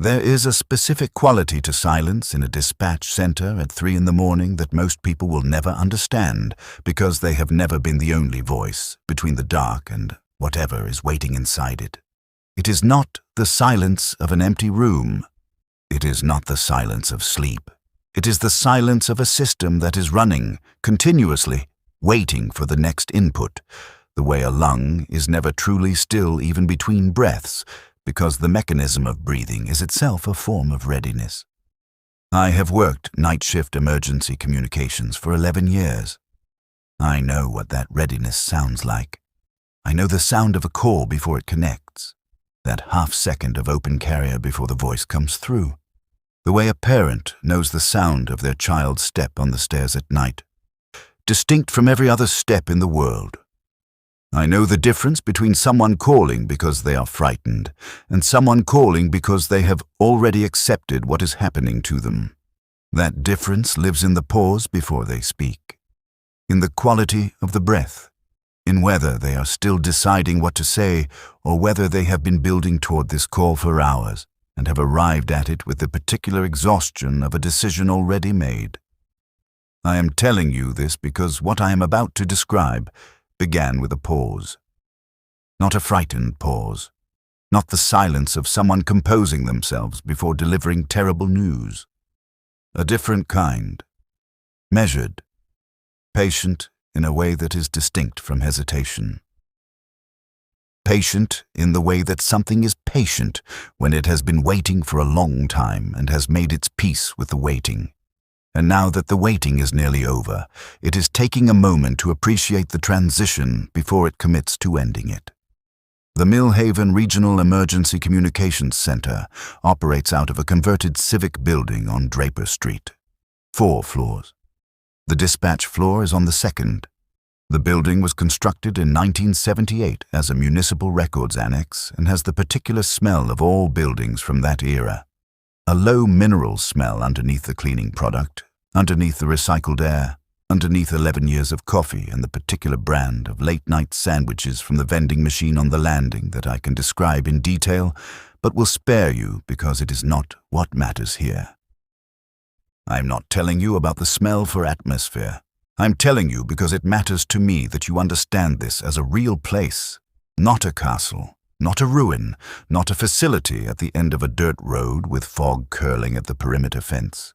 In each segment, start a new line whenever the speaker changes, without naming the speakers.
There is a specific quality to silence in a dispatch center at 3 in the morning that most people will never understand because they have never been the only voice between the dark and whatever is waiting inside it. It is not the silence of an empty room. It is not the silence of sleep. It is the silence of a system that is running continuously, waiting for the next input, the way a lung is never truly still even between breaths, because the mechanism of breathing is itself a form of readiness. I have worked night shift emergency communications for 11 years. I know what that readiness sounds like. I know the sound of a call before it connects, that half-second of open carrier before the voice comes through, the way a parent knows the sound of their child's step on the stairs at night, distinct from every other step in the world. I know the difference between someone calling because they are frightened and someone calling because they have already accepted what is happening to them. That difference lives in the pause before they speak, in the quality of the breath, in whether they are still deciding what to say or whether they have been building toward this call for hours and have arrived at it with the particular exhaustion of a decision already made. I am telling you this because what I am about to describe began with a pause. Not a frightened pause, not the silence of someone composing themselves before delivering terrible news. A different kind, measured, patient in a way that is distinct from hesitation. Patient in the way that something is patient when it has been waiting for a long time and has made its peace with the waiting. And now that the waiting is nearly over, it is taking a moment to appreciate the transition before it commits to ending it. The Millhaven Regional Emergency Communications Center operates out of a converted civic building on Draper Street. 4 floors. The dispatch floor is on the 2nd. The building was constructed in 1978 as a municipal records annex and has the particular smell of all buildings from that era. A low mineral smell underneath the cleaning product, underneath the recycled air, underneath 11 years of coffee and the particular brand of late-night sandwiches from the vending machine on the landing that I can describe in detail, but will spare you because it is not what matters here. I am not telling you about the smell for atmosphere. I am telling you because it matters to me that you understand this as a real place, not a castle. Not a ruin, not a facility at the end of a dirt road with fog curling at the perimeter fence.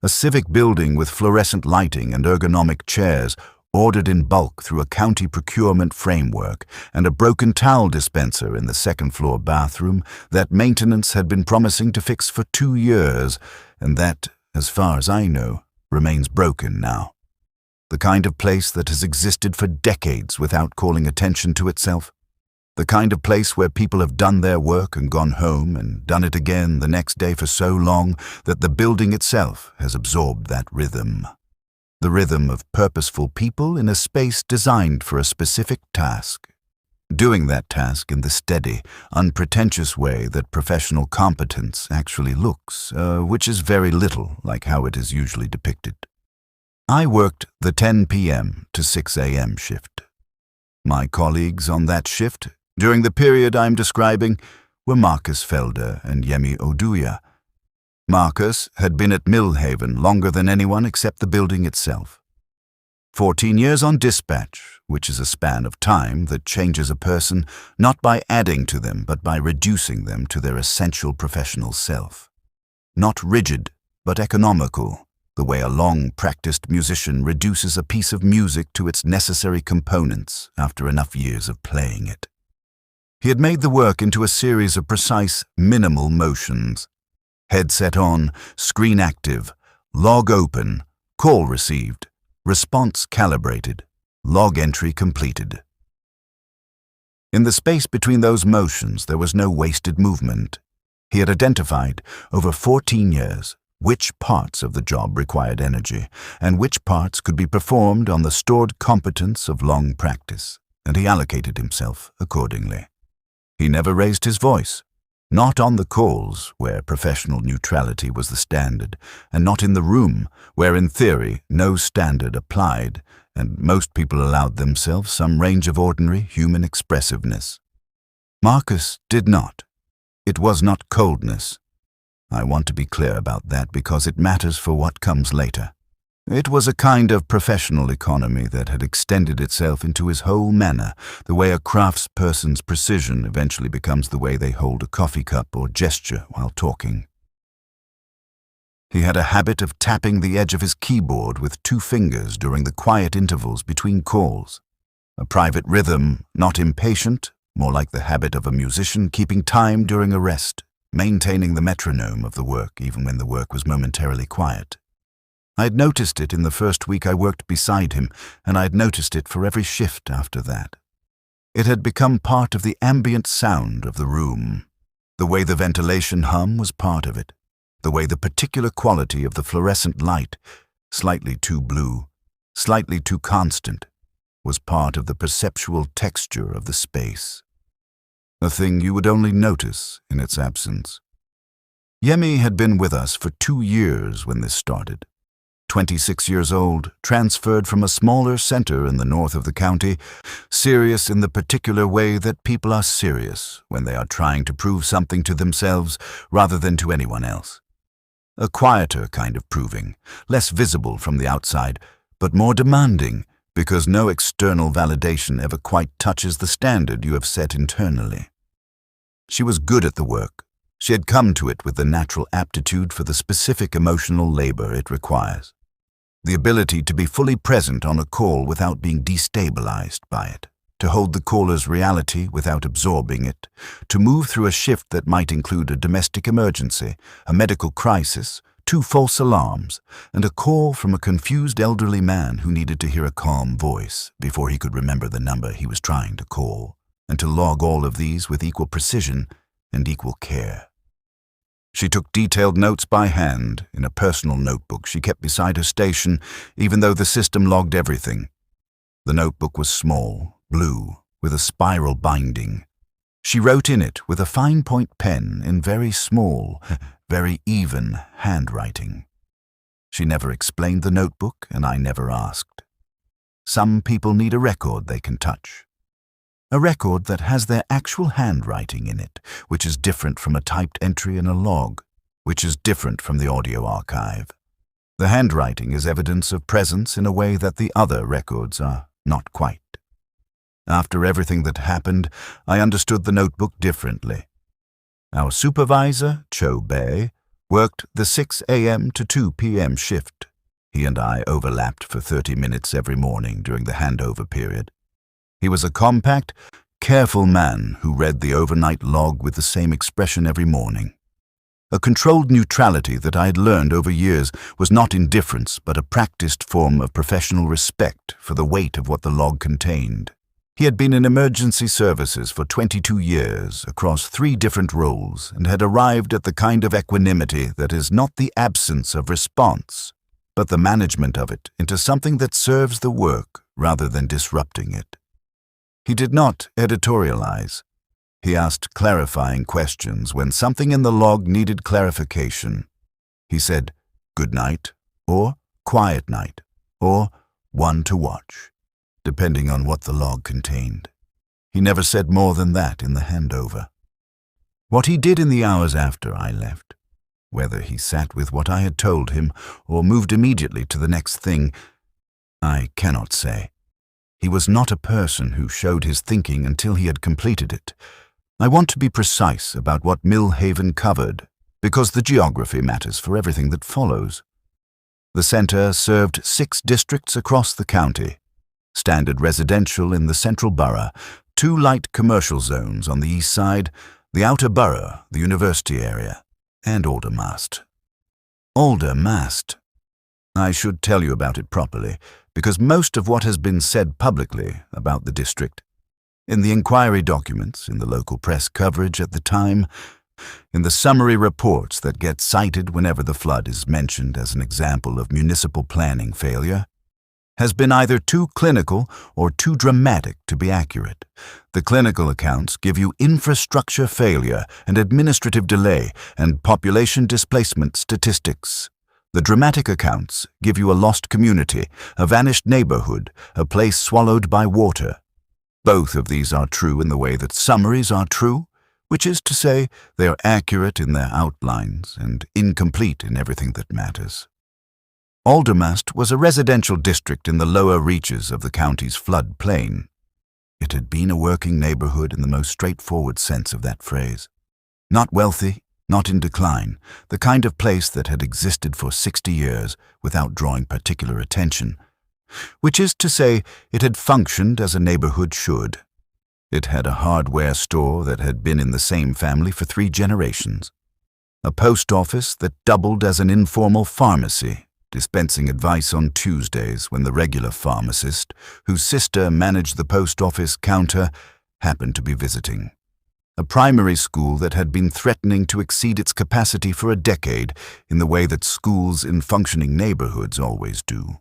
A civic building with fluorescent lighting and ergonomic chairs ordered in bulk through a county procurement framework and a broken towel dispenser in the 2nd-floor bathroom that maintenance had been promising to fix for 2 years and that, as far as I know, remains broken now. The kind of place that has existed for decades without calling attention to itself. The kind of place where people have done their work and gone home and done it again the next day for so long that the building itself has absorbed that rhythm. The rhythm of purposeful people in a space designed for a specific task. Doing that task in the steady, unpretentious way that professional competence actually looks, which is very little like how it is usually depicted. I worked the 10 p.m. to 6 a.m. shift. My colleagues on that shift during the period I'm describing were Marcus Felder and Yemi Oduya. Marcus had been at Millhaven longer than anyone except the building itself. 14 years on dispatch, which is a span of time that changes a person not by adding to them but by reducing them to their essential professional self. Not rigid, but economical, the way a long-practiced musician reduces a piece of music to its necessary components after enough years of playing it. He had made the work into a series of precise, minimal motions. Headset on, screen active, log open, call received, response calibrated, log entry completed. In the space between those motions, there was no wasted movement. He had identified, over 14 years, which parts of the job required energy and which parts could be performed on the stored competence of long practice, and he allocated himself accordingly. He never raised his voice, not on the calls where professional neutrality was the standard, and not in the room where in theory no standard applied and most people allowed themselves some range of ordinary human expressiveness. Marcus did not. It was not coldness. I want to be clear about that because it matters for what comes later. It was a kind of professional economy that had extended itself into his whole manner, the way a craftsperson's precision eventually becomes the way they hold a coffee cup or gesture while talking. He had a habit of tapping the edge of his keyboard with 2 fingers during the quiet intervals between calls. A private rhythm, not impatient, more like the habit of a musician keeping time during a rest, maintaining the metronome of the work even when the work was momentarily quiet. I had noticed it in the first week I worked beside him, and I had noticed it for every shift after that. It had become part of the ambient sound of the room. The way the ventilation hum was part of it. The way the particular quality of the fluorescent light, slightly too blue, slightly too constant, was part of the perceptual texture of the space. A thing you would only notice in its absence. Yemi had been with us for 2 years when this started. 26 years old, transferred from a smaller center in the north of the county, serious in the particular way that people are serious when they are trying to prove something to themselves rather than to anyone else. A quieter kind of proving, less visible from the outside, but more demanding because no external validation ever quite touches the standard you have set internally. She was good at the work. She had come to it with the natural aptitude for the specific emotional labor it requires. The ability to be fully present on a call without being destabilized by it, to hold the caller's reality without absorbing it, to move through a shift that might include a domestic emergency, a medical crisis, 2 false alarms, and a call from a confused elderly man who needed to hear a calm voice before he could remember the number he was trying to call, and to log all of these with equal precision and equal care. She took detailed notes by hand in a personal notebook she kept beside her station, even though the system logged everything. The notebook was small, blue, with a spiral binding. She wrote in it with a fine-point pen in very small, very even handwriting. She never explained the notebook, and I never asked. Some people need a record they can touch. A record that has their actual handwriting in it, which is different from a typed entry in a log, which is different from the audio archive. The handwriting is evidence of presence in a way that the other records are not quite. After everything that happened, I understood the notebook differently. Our supervisor, Cho Bei, worked the 6 a.m. to 2 p.m. shift. He and I overlapped for 30 minutes every morning during the handover period. He was a compact, careful man who read the overnight log with the same expression every morning. A controlled neutrality that I had learned over years was not indifference but a practiced form of professional respect for the weight of what the log contained. He had been in emergency services for 22 years across 3 different roles and had arrived at the kind of equanimity that is not the absence of response, but the management of it into something that serves the work rather than disrupting it. He did not editorialize. He asked clarifying questions when something in the log needed clarification. He said, "Good night," or "Quiet night," or "One to watch," depending on what the log contained. He never said more than that in the handover. What he did in the hours after I left, whether he sat with what I had told him or moved immediately to the next thing, I cannot say. He was not a person who showed his thinking until he had completed it. I want to be precise about what Millhaven covered, because the geography matters for everything that follows. The center served 6 districts across the county, standard residential in the central borough, 2 light commercial zones on the east side, the outer borough, the university area, and Aldermast. Aldermast. I should tell you about it properly, because most of what has been said publicly about the district, in the inquiry documents, in the local press coverage at the time, in the summary reports that get cited whenever the flood is mentioned as an example of municipal planning failure, has been either too clinical or too dramatic to be accurate. The clinical accounts give you infrastructure failure and administrative delay and population displacement statistics. The dramatic accounts give you a lost community, a vanished neighborhood, a place swallowed by water. Both of these are true in the way that summaries are true, which is to say, they are accurate in their outlines and incomplete in everything that matters. Aldermast was a residential district in the lower reaches of the county's flood plain. It had been a working neighborhood in the most straightforward sense of that phrase. Not wealthy, not in decline, the kind of place that had existed for 60 years without drawing particular attention, which is to say, it had functioned as a neighborhood should. It had a hardware store that had been in the same family for 3 generations, a post office that doubled as an informal pharmacy, dispensing advice on Tuesdays when the regular pharmacist, whose sister managed the post office counter, happened to be visiting. A primary school that had been threatening to exceed its capacity for a decade in the way that schools in functioning neighborhoods always do.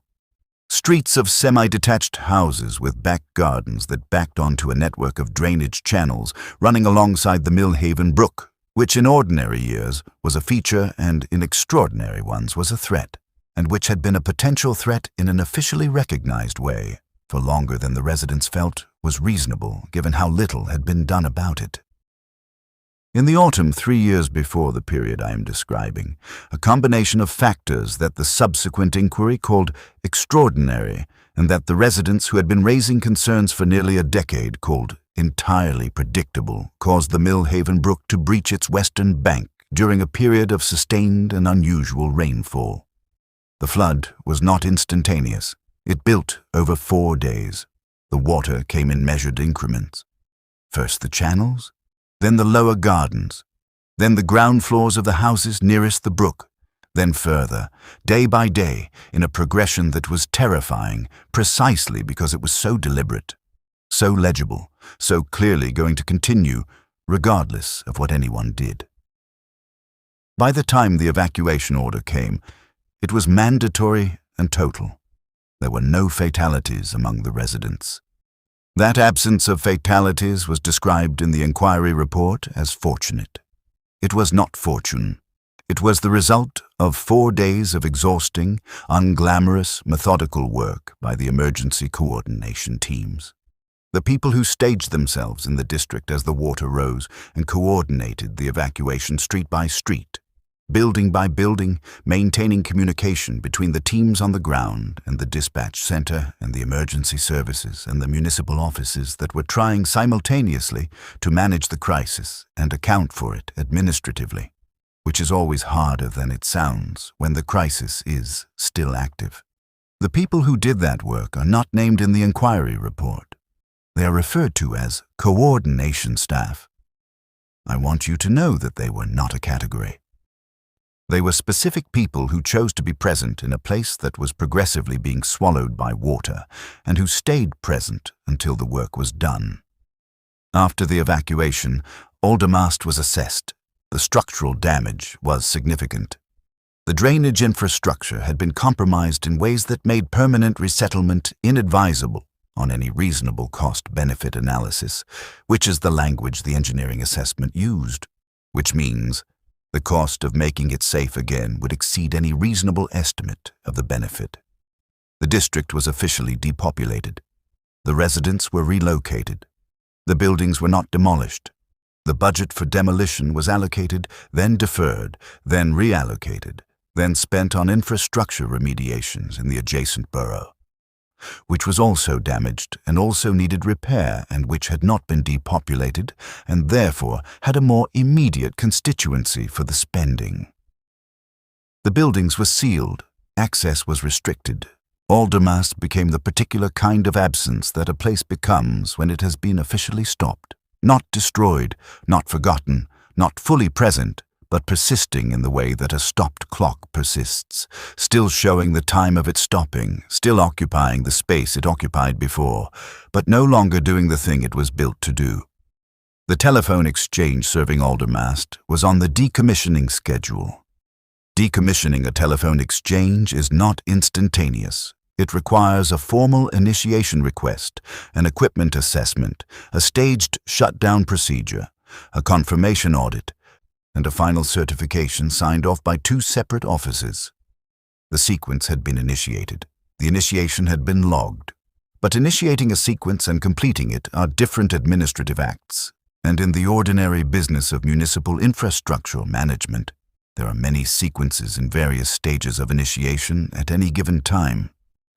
Streets of semi-detached houses with back gardens that backed onto a network of drainage channels running alongside the Millhaven Brook, which in ordinary years was a feature and in extraordinary ones was a threat, and which had been a potential threat in an officially recognized way, for longer than the residents felt was reasonable given how little had been done about it. In the autumn 3 years before the period I am describing, a combination of factors that the subsequent inquiry called extraordinary and that the residents who had been raising concerns for nearly a decade called entirely predictable caused the Millhaven Brook to breach its western bank during a period of sustained and unusual rainfall. The flood was not instantaneous. It built over 4 days. The water came in measured increments. First the channels, then the lower gardens, then the ground floors of the houses nearest the brook, then further, day by day, in a progression that was terrifying precisely because it was so deliberate, so legible, so clearly going to continue, regardless of what anyone did. By the time the evacuation order came, it was mandatory and total. There were no fatalities among the residents. That absence of fatalities was described in the inquiry report as fortunate. It was not fortune. It was the result of 4 days of exhausting, unglamorous, methodical work by the emergency coordination teams. The people who staged themselves in the district as the water rose and coordinated the evacuation street by street, building by building, maintaining communication between the teams on the ground and the dispatch center and the emergency services and the municipal offices that were trying simultaneously to manage the crisis and account for it administratively, which is always harder than it sounds when the crisis is still active. The people who did that work are not named in the inquiry report. They are referred to as coordination staff. I want you to know that they were not a category. They were specific people who chose to be present in a place that was progressively being swallowed by water and who stayed present until the work was done. After the evacuation, Aldermast was assessed. The structural damage was significant. The drainage infrastructure had been compromised in ways that made permanent resettlement inadvisable on any reasonable cost-benefit analysis, which is the language the engineering assessment used, which means the cost of making it safe again would exceed any reasonable estimate of the benefit. The district was officially depopulated. The residents were relocated. The buildings were not demolished. The budget for demolition was allocated, then deferred, then reallocated, then spent on infrastructure remediations in the adjacent borough, which was also damaged and also needed repair and which had not been depopulated and therefore had a more immediate constituency for the spending. The buildings were sealed, access was restricted. Aldermast became the particular kind of absence that a place becomes when it has been officially stopped, not destroyed, not forgotten, not fully present, but persisting in the way that a stopped clock persists, still showing the time of its stopping, still occupying the space it occupied before, but no longer doing the thing it was built to do. The telephone exchange serving Aldermast was on the decommissioning schedule. Decommissioning a telephone exchange is not instantaneous. It requires a formal initiation request, an equipment assessment, a staged shutdown procedure, a confirmation audit, and a final certification signed off by 2 separate offices. The sequence had been initiated. The initiation had been logged. But initiating a sequence and completing it are different administrative acts, And in the ordinary business of municipal infrastructure management, there are many sequences in various stages of initiation at any given time,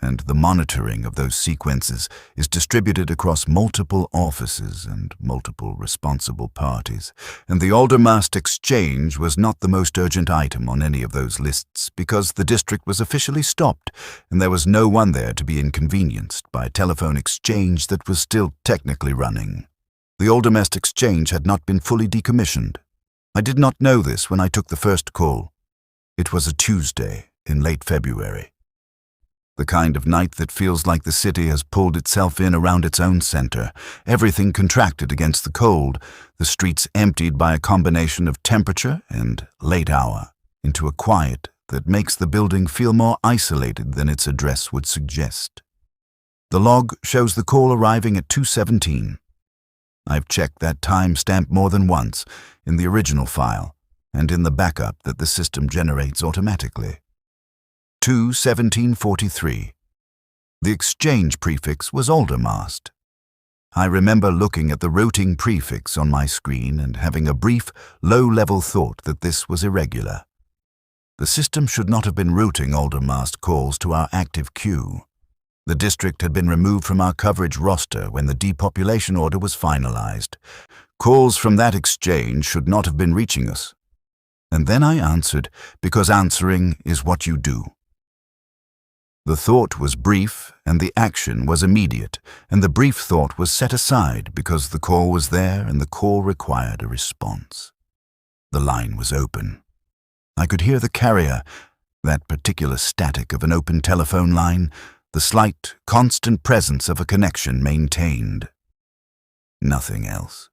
and the monitoring of those sequences is distributed across multiple offices and multiple responsible parties. And the Aldermast exchange was not the most urgent item on any of those lists because the district was officially stopped and there was no one there to be inconvenienced by a telephone exchange that was still technically running. The Aldermast exchange had not been fully decommissioned. I did not know this when I took the first call. It was a Tuesday in late February. The kind of night that feels like the city has pulled itself in around its own center, everything contracted against the cold, the streets emptied by a combination of temperature and late hour, into a quiet that makes the building feel more isolated than its address would suggest. The log shows the call arriving at 2:17. I've checked that time stamp more than once, in the original file, and in the backup that the system generates automatically. 2:17:43. The exchange prefix was Aldermast. I remember looking at the routing prefix on my screen and having a brief, low-level thought that this was irregular. The system should not have been routing Aldermast calls to our active queue. The district had been removed from our coverage roster when the depopulation order was finalized. Calls from that exchange should not have been reaching us. And then I answered, because answering is what you do. The thought was brief and the action was immediate, and the brief thought was set aside because the call was there and the call required a response. The line was open. I could hear the carrier, that particular static of an open telephone line, the slight, constant presence of a connection maintained. Nothing else.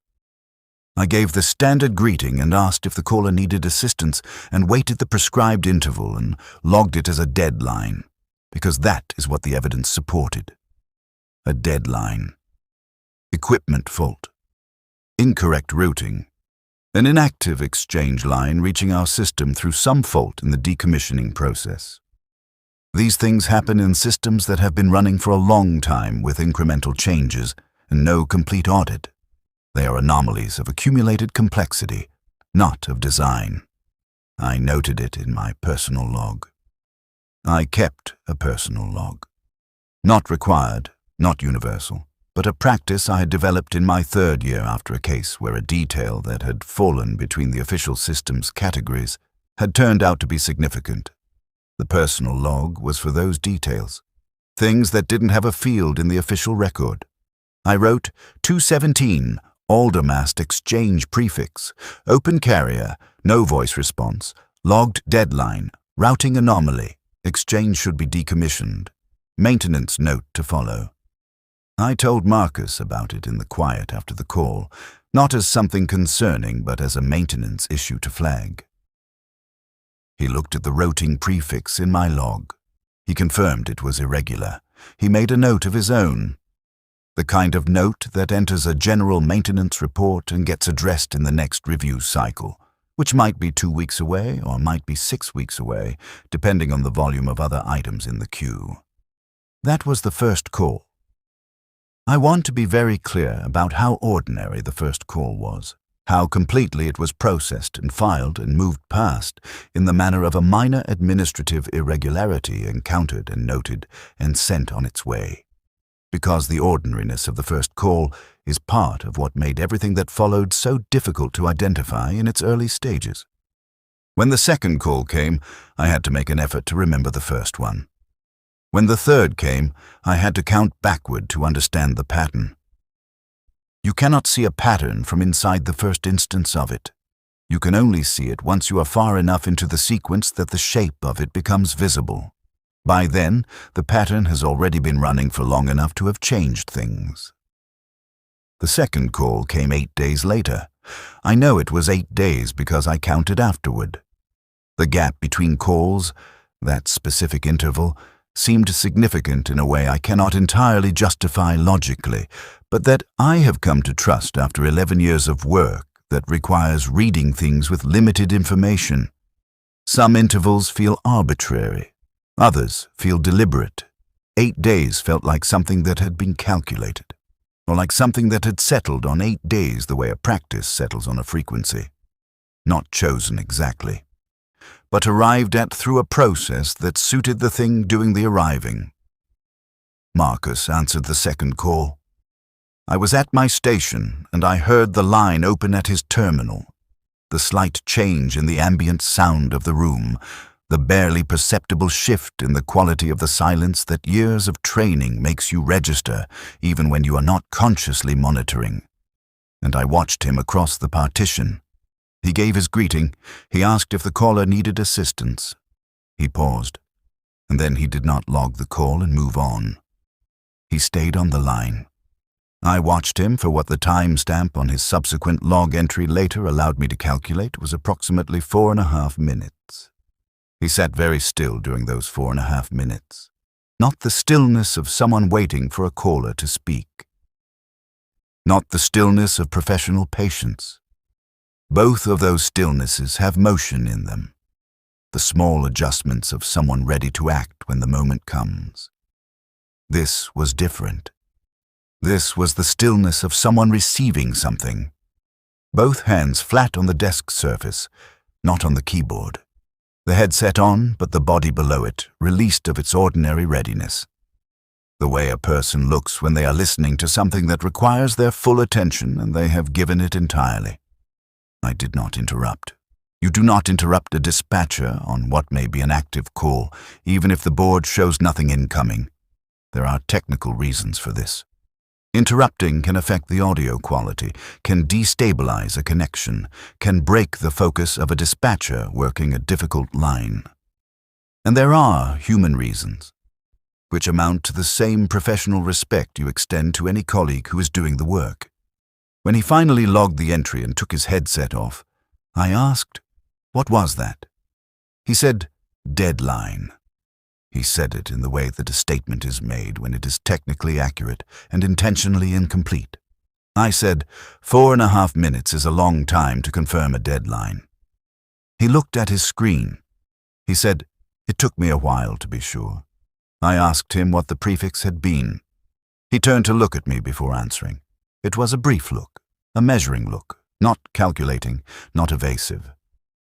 I gave the standard greeting and asked if the caller needed assistance and waited the prescribed interval and logged it as a deadline, because that is what the evidence supported. A deadline. Equipment fault. Incorrect routing. An inactive exchange line reaching our system through some fault in the decommissioning process. These things happen in systems that have been running for a long time with incremental changes and no complete audit. They are anomalies of accumulated complexity, not of design. I noted it in my personal log. I kept a personal log. Not required, not universal, but a practice I had developed in my third year after a case where a detail that had fallen between the official system's categories had turned out to be significant. The personal log was for those details, things that didn't have a field in the official record. I wrote 217, Aldermast exchange prefix, open carrier, no voice response, logged deadline, routing anomaly, exchange should be decommissioned, maintenance note to follow. I told Marcus about it in the quiet after the call, not as something concerning but as a maintenance issue to flag. He looked at the routing prefix in my log. He confirmed it was irregular. He made a note of his own. The kind of note that enters a general maintenance report and gets addressed in the next review cycle, which might be 2 weeks away or might be 6 weeks away, depending on the volume of other items in the queue. That was the first call. I want to be very clear about how ordinary the first call was, how completely it was processed and filed and moved past in the manner of a minor administrative irregularity encountered and noted and sent on its way. Because the ordinariness of the first call is part of what made everything that followed so difficult to identify in its early stages. When the second call came, I had to make an effort to remember the first one. When the third came, I had to count backward to understand the pattern. You cannot see a pattern from inside the first instance of it. You can only see it once you are far enough into the sequence that the shape of it becomes visible. By then, the pattern has already been running for long enough to have changed things. The second call came 8 days later. I know it was 8 days because I counted afterward. The gap between calls, that specific interval, seemed significant in a way I cannot entirely justify logically, but that I have come to trust after 11 years of work that requires reading things with limited information. Some intervals feel arbitrary. Others feel deliberate. 8 days felt like something that had been calculated. or like something that had settled on 8 days the way a practice settles on a frequency. Not chosen exactly, but arrived at through a process that suited the thing doing the arriving. Marcus answered the second call. I was at my station, and I heard the line open at his terminal. The slight change in the ambient sound of the room, the barely perceptible shift in the quality of the silence that years of training makes you register even when you are not consciously monitoring. And I watched him across the partition. He gave his greeting. He asked if the caller needed assistance. He paused, and then he did not log the call and move on. He stayed on the line. I watched him for what the timestamp on his subsequent log entry later allowed me to calculate was approximately 4.5 minutes. He sat very still during those 4.5 minutes. Not the stillness of someone waiting for a caller to speak. Not the stillness of professional patience. Both of those stillnesses have motion in them. The small adjustments of someone ready to act when the moment comes. This was different. This was the stillness of someone receiving something. Both hands flat on the desk surface, not on the keyboard. The headset on, but the body below it, released of its ordinary readiness. The way a person looks when they are listening to something that requires their full attention and they have given it entirely. I did not interrupt. You do not interrupt a dispatcher on what may be an active call, even if the board shows nothing incoming. There are technical reasons for this. Interrupting can affect the audio quality, can destabilize a connection, can break the focus of a dispatcher working a difficult line. And there are human reasons, which amount to the same professional respect you extend to any colleague who is doing the work. When he finally logged the entry and took his headset off, I asked, "What was that?" He said, "Deadline." He said it in the way that a statement is made when it is technically accurate and intentionally incomplete. I said, 4.5 minutes is a long time to confirm a deadline. He looked at his screen. He said, "It took me a while to be sure." I asked him what the prefix had been. He turned to look at me before answering. It was a brief look, a measuring look, not calculating, not evasive.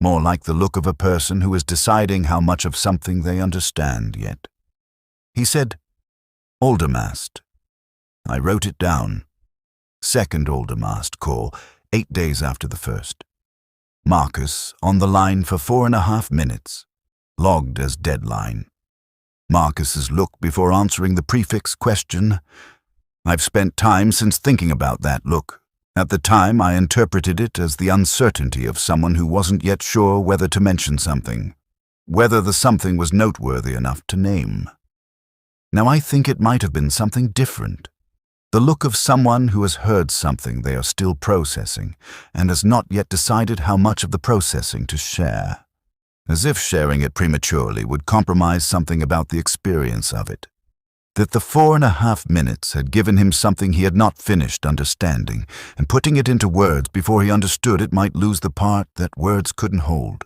More like the look of a person who is deciding how much of something they understand yet. He said, "Aldermast." I wrote it down. Second Aldermast call, 8 days after the first. Marcus on the line for 4.5 minutes, logged as deadline. Marcus's look before answering the prefix question. I've spent time since thinking about that look. At the time, I interpreted it as the uncertainty of someone who wasn't yet sure whether to mention something, whether the something was noteworthy enough to name. Now I think it might have been something different. The look of someone who has heard something they are still processing and has not yet decided how much of the processing to share, as if sharing it prematurely would compromise something about the experience of it. That the 4.5 minutes had given him something he had not finished understanding, and putting it into words before he understood it might lose the part that words couldn't hold.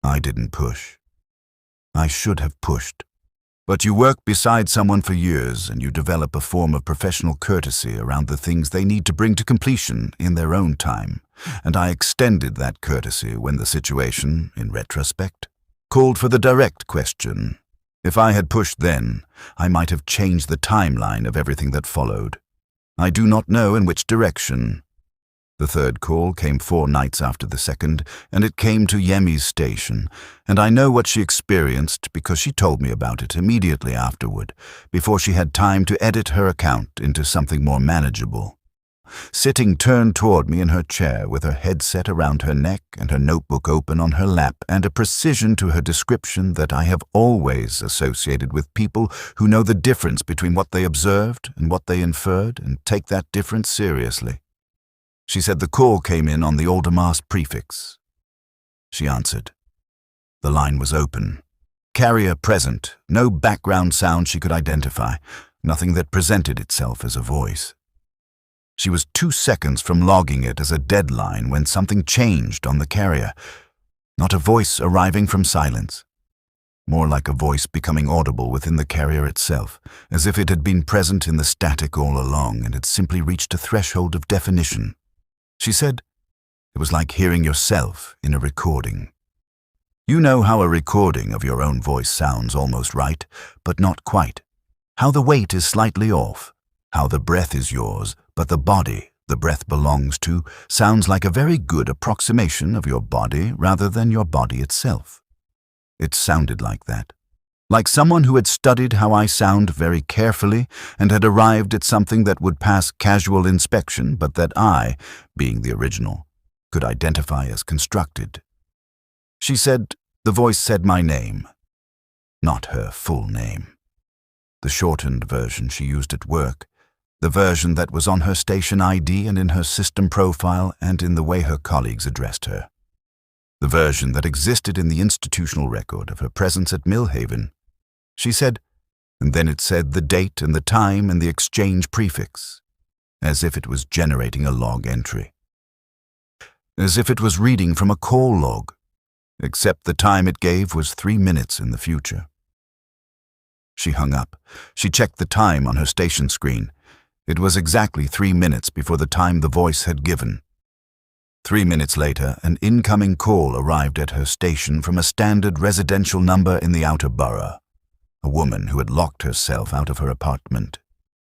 I didn't push. I should have pushed. But you work beside someone for years and you develop a form of professional courtesy around the things they need to bring to completion in their own time, and I extended that courtesy when the situation, in retrospect, called for the direct question. If I had pushed then, I might have changed the timeline of everything that followed. I do not know in which direction. The third call came 4 nights after the second, and it came to Yemi's station, and I know what she experienced because she told me about it immediately afterward, before she had time to edit her account into something more manageable. Sitting turned toward me in her chair with her headset around her neck and her notebook open on her lap, and a precision to her description that I have always associated with people who know the difference between what they observed and what they inferred and take that difference seriously. She said the call came in on the Aldermast prefix. She answered. The line was open. Carrier present, no background sound she could identify, nothing that presented itself as a voice. She was 2 seconds from logging it as a deadline when something changed on the carrier. Not a voice arriving from silence. more like a voice becoming audible within the carrier itself, as if it had been present in the static all along and had simply reached a threshold of definition. She said it was like hearing yourself in a recording. You know how a recording of your own voice sounds almost right, but not quite. How the weight is slightly off. How the breath is yours, but the body the breath belongs to sounds like a very good approximation of your body rather than your body itself. It sounded like that. Like someone who had studied how I sound very carefully and had arrived at something that would pass casual inspection, but that I, being the original, could identify as constructed. She said the voice said my name, not her full name. The shortened version she used at work, the version that was on her station ID and in her system profile and in the way her colleagues addressed her. The version that existed in the institutional record of her presence at Millhaven. She said, and then it said the date and the time and the exchange prefix, as if it was generating a log entry. As if it was reading from a call log, except the time it gave was 3 minutes in the future. She hung up. She checked the time on her station screen. It was exactly 3 minutes before the time the voice had given. 3 minutes later, an incoming call arrived at her station from a standard residential number in the outer borough. A woman who had locked herself out of her apartment.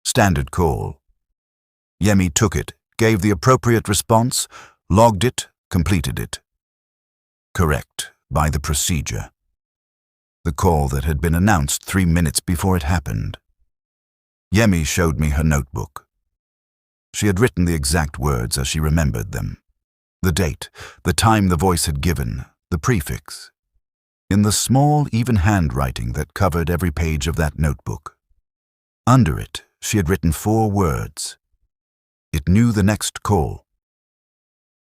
Standard call. Yemi took it, gave the appropriate response, logged it, completed it. Correct, by the procedure. The call that had been announced 3 minutes before it happened. Yemi showed me her notebook. She had written the exact words as she remembered them. The date, the time the voice had given, the prefix. In the small, even handwriting that covered every page of that notebook. Under it, she had written 4 words. It knew the next call.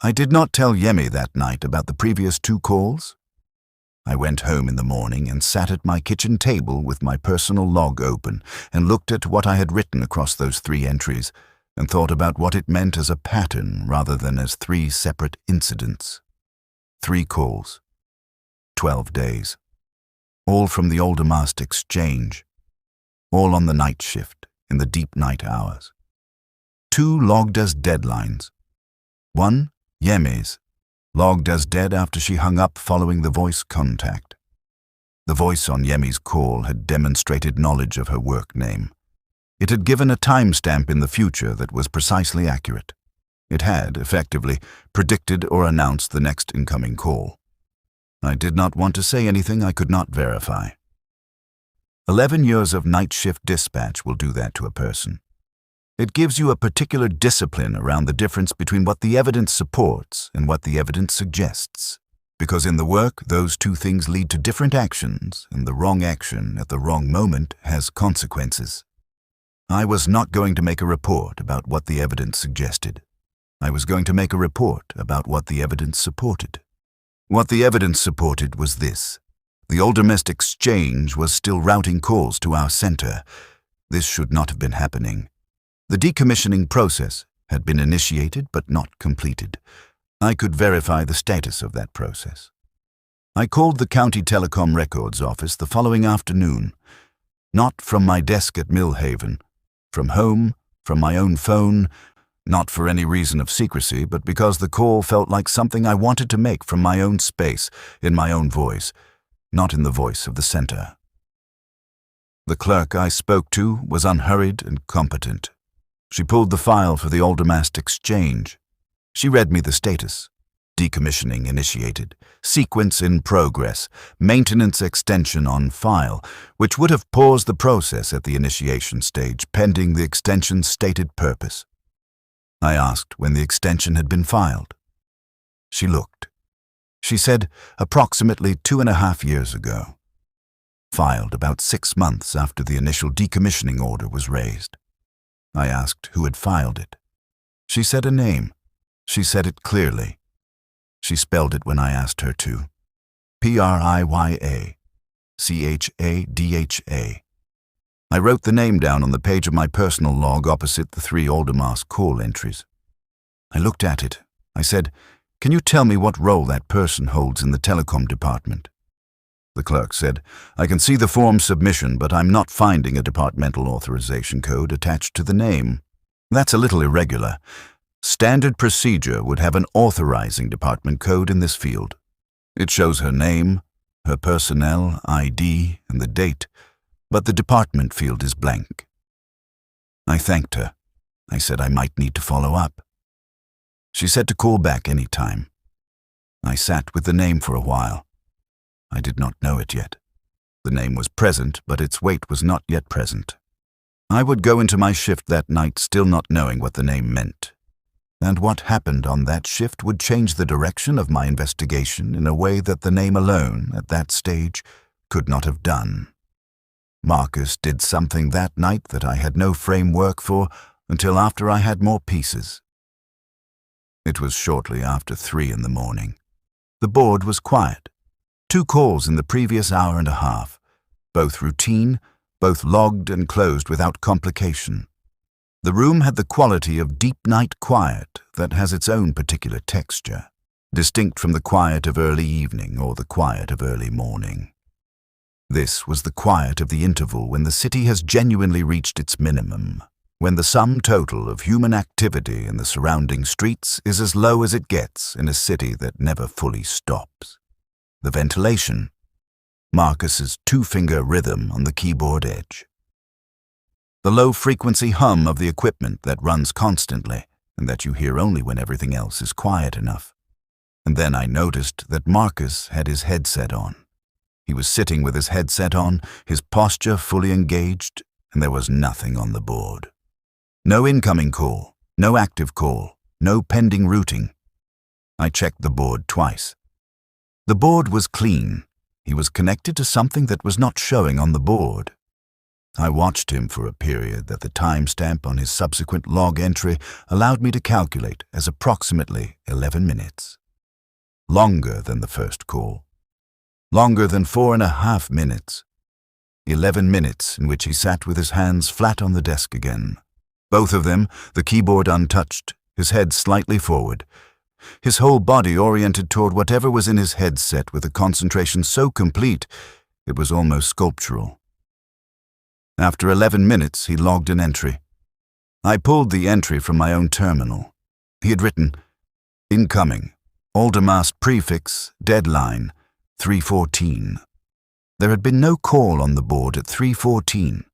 I did not tell Yemi that night about the previous 2 calls. I went home in the morning and sat at my kitchen table with my personal log open and looked at what I had written across those 3 entries and thought about what it meant as a pattern rather than as 3 separate incidents. 3 calls. 12 days. All from the Aldermast exchange. All on the night shift, in the deep night hours. 2 logged as deadlines. 1, Yemi's, logged as dead after she hung up following the voice contact. The voice on Yemi's call had demonstrated knowledge of her work name. It had given a timestamp in the future that was precisely accurate. It had, effectively, predicted or announced the next incoming call. I did not want to say anything I could not verify. 11 years of night shift dispatch will do that to a person. It gives you a particular discipline around the difference between what the evidence supports and what the evidence suggests. Because in the work, those 2 things lead to different actions, and the wrong action at the wrong moment has consequences. I was not going to make a report about what the evidence suggested. I was going to make a report about what the evidence supported. What the evidence supported was this. The Aldermast exchange was still routing calls to our center. This should not have been happening. The decommissioning process had been initiated but not completed. I could verify the status of that process. I called the County Telecom Records office the following afternoon, not from my desk at Millhaven, from home, from my own phone, not for any reason of secrecy, but because the call felt like something I wanted to make from my own space, in my own voice, not in the voice of the center. The clerk I spoke to was unhurried and competent. She pulled the file for the Aldermast exchange. She read me the status. Decommissioning initiated. Sequence in progress. Maintenance extension on file, which would have paused the process at the initiation stage, pending the extension's stated purpose. I asked when the extension had been filed. She looked. She said approximately 2.5 years ago. Filed about 6 months after the initial decommissioning order was raised. I asked who had filed it. She said a name. She said it clearly. She spelled it when I asked her to. Priyachadha. I wrote the name down on the page of my personal log opposite the 3 Aldermast call entries. I looked at it. I said, "Can you tell me what role that person holds in the telecom department?" The clerk said. "I can see the form submission, but I'm not finding a departmental authorization code attached to the name. That's a little irregular. Standard procedure would have an authorizing department code in this field. It shows her name, her personnel, ID, and the date, but the department field is blank." I thanked her. I said I might need to follow up. She said to call back any time. I sat with the name for a while. I did not know it yet. The name was present, but its weight was not yet present. I would go into my shift that night still not knowing what the name meant. And what happened on that shift would change the direction of my investigation in a way that the name alone, at that stage, could not have done. Marcus did something that night that I had no framework for until after I had more pieces. It was shortly after 3 in the morning. The board was quiet. 2 calls in the previous hour and a half, both routine, both logged and closed without complication. The room had the quality of deep night quiet that has its own particular texture, distinct from the quiet of early evening or the quiet of early morning. This was the quiet of the interval when the city has genuinely reached its minimum, when the sum total of human activity in the surrounding streets is as low as it gets in a city that never fully stops. The ventilation, Marcus's 2-finger rhythm on the keyboard edge. The low-frequency hum of the equipment that runs constantly and that you hear only when everything else is quiet enough. And then I noticed that Marcus had his headset on. He was sitting with his headset on, his posture fully engaged, and there was nothing on the board. No incoming call, no active call, no pending routing. I checked the board twice. The board was clean. He was connected to something that was not showing on the board. I watched him for a period that the timestamp on his subsequent log entry allowed me to calculate as approximately 11 minutes. Longer than the first call. Longer than 4.5 minutes. 11 minutes in which he sat with his hands flat on the desk again. Both of them, the keyboard untouched, his head slightly forward, his whole body oriented toward whatever was in his headset with a concentration so complete it was almost sculptural. After 11 minutes, he logged an entry. I pulled the entry from my own terminal. He had written, "Incoming, Aldermast prefix, deadline, 3:14. There had been no call on the board at 3:14.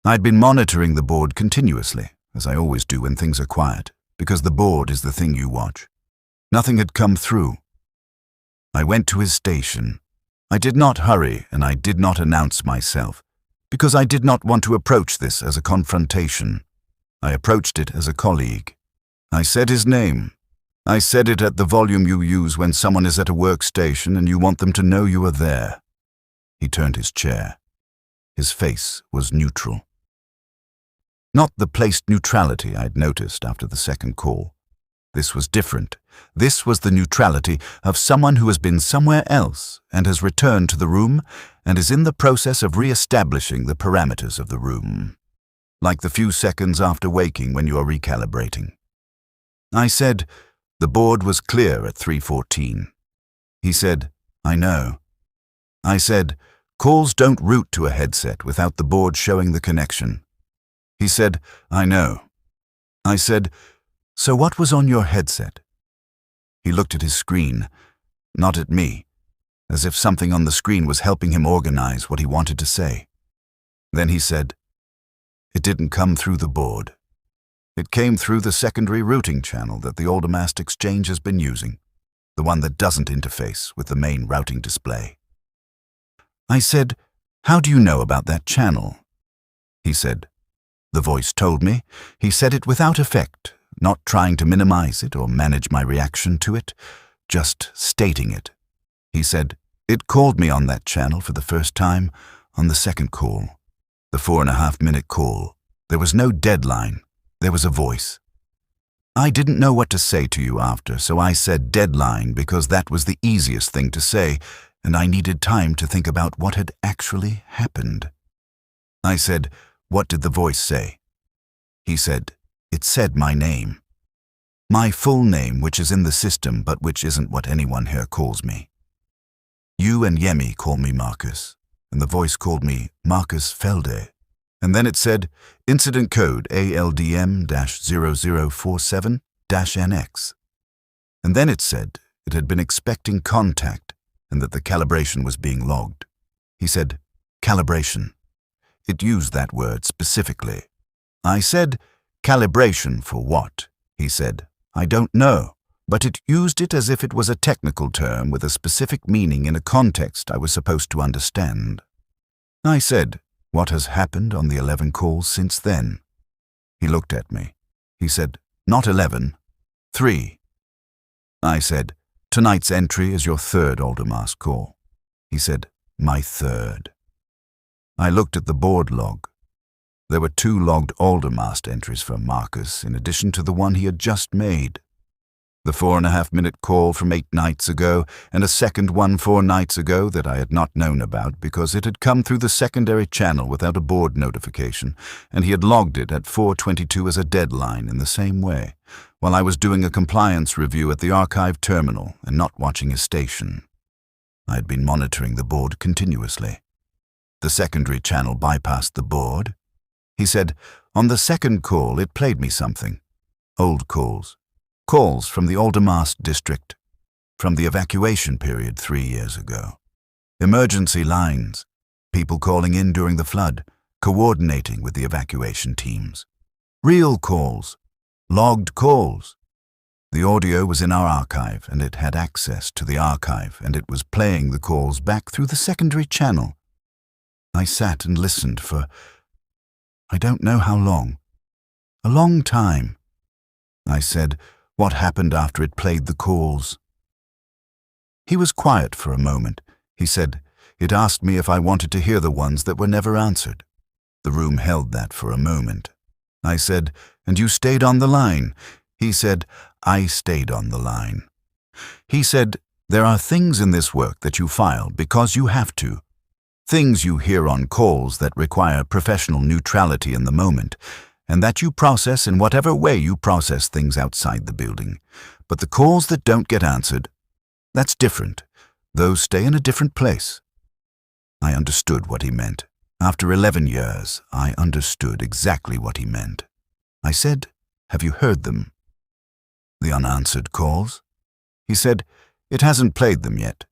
I'd been monitoring the board continuously, as I always do when things are quiet, because the board is the thing you watch. Nothing had come through. I went to his station. I did not hurry and I did not announce myself, because I did not want to approach this as a confrontation. I approached it as a colleague. I said his name. I said it at the volume you use when someone is at a workstation and you want them to know you are there. He turned his chair. His face was neutral. Not the placed neutrality I'd noticed after the second call. This was different. This was the neutrality of someone who has been somewhere else and has returned to the room and is in the process of re-establishing the parameters of the room, like the few seconds after waking when you are recalibrating. I said, "The board was clear at 3:14. He said, "I know." I said, "Calls don't route to a headset without the board showing the connection." He said, "I know." I said, "So what was on your headset?" He looked at his screen, not at me, as if something on the screen was helping him organize what he wanted to say. Then he said, "It didn't come through the board. It came through the secondary routing channel that the Aldermast Exchange has been using, the one that doesn't interface with the main routing display." I said, "How do you know about that channel?" He said, "The voice told me." He said it without effect, not trying to minimize it or manage my reaction to it, just stating it. He said, "It called me on that channel for the first time on the second call, the 4.5-minute call. There was no deadline. There was a voice. I didn't know what to say to you after, so I said deadline because that was the easiest thing to say, and I needed time to think about what had actually happened. I said, "What did the voice say?" He said, "It said my name. My full name, which is in the system, but which isn't what anyone here calls me." You and Yemi call me Marcus, and the voice called me Marcus Felde. And then it said, incident code ALDM-0047-NX. And then it said it had been expecting contact and that the calibration was being logged. He said, calibration. It used that word specifically. I said, calibration for what? He said, I don't know, but it used it as if it was a technical term with a specific meaning in a context I was supposed to understand. I said, what has happened on the 11 calls since then? He looked at me. He said, not 11, 3. I said, tonight's entry is your third Aldermast call. He said, my third. I looked at the board log. There were 2 logged Aldermast entries for Marcus in addition to the one he had just made. The 4.5-minute call from 8 nights ago and a second one 4 nights ago that I had not known about because it had come through the secondary channel without a board notification, and he had logged it at 4:22 as a deadline in the same way, while I was doing a compliance review at the archive terminal and not watching his station. I had been monitoring the board continuously. The secondary channel bypassed the board. He said, on the second call it played me something. Old calls. Calls from the Aldermast district, from the evacuation period 3 years ago. Emergency lines, people calling in during the flood, coordinating with the evacuation teams. Real calls, logged calls. The audio was in our archive, and it had access to the archive, and it was playing the calls back through the secondary channel. I sat and listened for, I don't know how long. A long time. I said, what happened after it played the calls? He was quiet for a moment. He said, it asked me if I wanted to hear the ones that were never answered. The room held that for a moment. I said, and you stayed on the line? He said, I stayed on the line. He said, there are things in this work that you file because you have to. Things you hear on calls that require professional neutrality in the moment, and that you process in whatever way you process things outside the building. But the calls that don't get answered, that's different. Those stay in a different place. I understood what he meant. After 11 years, I understood exactly what he meant. I said, have you heard them? The unanswered calls? He said, it hasn't played them yet.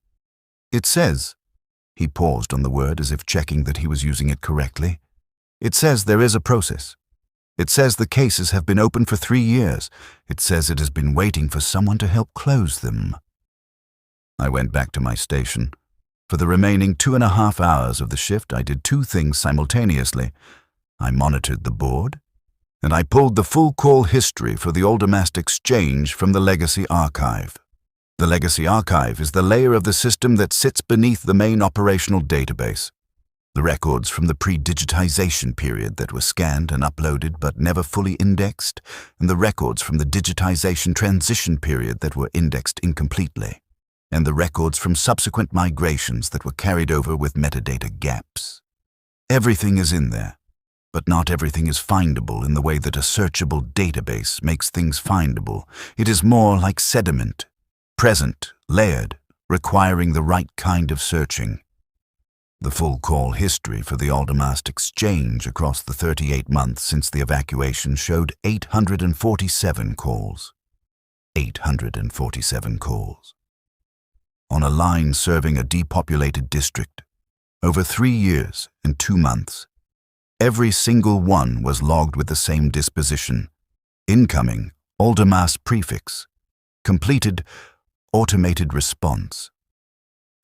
It says, he paused on the word as if checking that he was using it correctly. It says there is a process. It says the cases have been open for 3 years. It says it has been waiting for someone to help close them. I went back to my station. For the remaining 2.5 hours of the shift, I did 2 things simultaneously. I monitored the board, and I pulled the full call history for the Aldermast exchange from the Legacy Archive. The Legacy Archive is the layer of the system that sits beneath the main operational database. The records from the pre-digitization period that were scanned and uploaded but never fully indexed, and the records from the digitization transition period that were indexed incompletely, and the records from subsequent migrations that were carried over with metadata gaps. Everything is in there, but not everything is findable in the way that a searchable database makes things findable. It is more like sediment, present, layered, requiring the right kind of searching. The full call history for the Aldermast exchange across the 38 months since the evacuation showed 847 calls. 847 calls. On a line serving a depopulated district, over 3 years and 2 months. Every single one was logged with the same disposition. Incoming, Aldermast prefix. Completed, automated response.